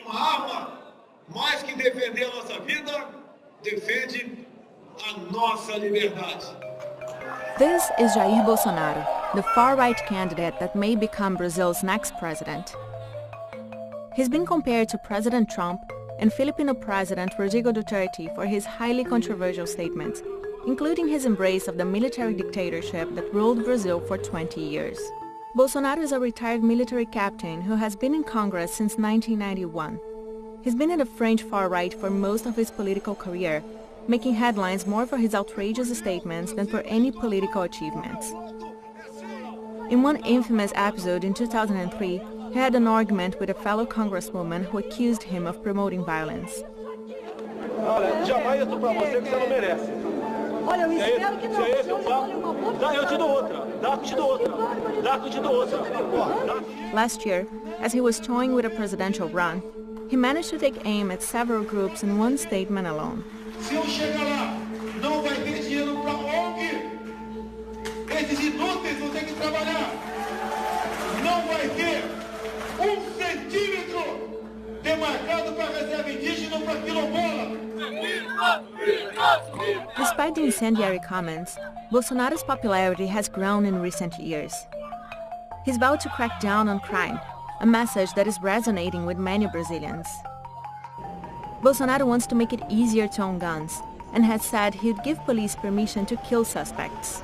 uma arma, mais que defender a nossa vida, defende a nossa liberdade. This is Jair Bolsonaro, the far-right candidate that may become Brazil's next president. He's been compared to President Trump and Filipino President Rodrigo Duterte for his highly controversial statements, including his embrace of the military dictatorship that ruled Brazil for 20 years. Bolsonaro is a retired military captain who has been in Congress since 1991. He's been at the French far-right for most of his political career, making headlines more for his outrageous statements than for any political achievements. In one infamous episode in 2003, he had an argument with a fellow congresswoman who accused him of promoting violence. Olha, jamais eu tô pra você que você não merece. Olha, eu espero que não. Eu te dou outra. Te dou outra. Last year, as he was toying with a presidential run, he managed to take aim at several groups in one statement alone. Se eu chegar lá, não vai ter dinheiro para oque. Esses inúteis vão ter que trabalhar. Não vai ter centímetro demarcado para reserva indígena ou para quilombola. Despite the incendiary comments, Bolsonaro's popularity has grown in recent years. He's vowed to crack down on crime, a message that is resonating with many Brazilians. Bolsonaro wants to make it easier to own guns and has said he'd give police permission to kill suspects.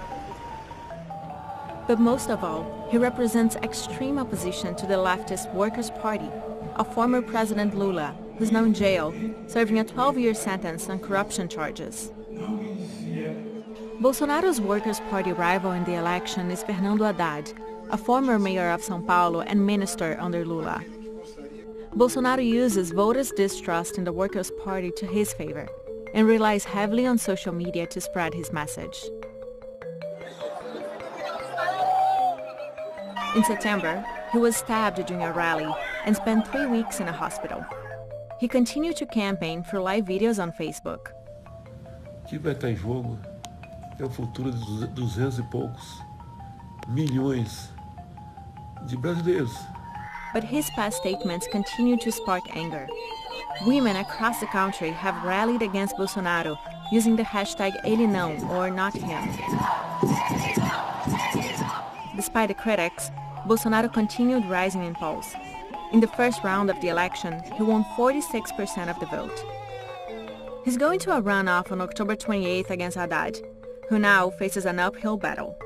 But most of all, he represents extreme opposition to the leftist Workers' Party, of former President Lula, who's now in jail, serving a 12-year sentence on corruption charges. Bolsonaro's Workers' Party rival in the election is Fernando Haddad, a former mayor of São Paulo and minister under Lula. Bolsonaro uses voters' distrust in the Workers' Party to his favor and relies heavily on social media to spread his message. In September, he was stabbed during a rally and spent 3 weeks in a hospital. He continued to campaign through live videos on Facebook. O que vai estar em jogo é o futuro de 200 e poucos milhões de brasileiros. But his past statements continue to spark anger. Women across the country have rallied against Bolsonaro using the hashtag ele não, or not him. Despite the critics, Bolsonaro continued rising in polls. In the first round of the election, he won 46% of the vote. He's going to a runoff on October 28th against Haddad, who now faces an uphill battle.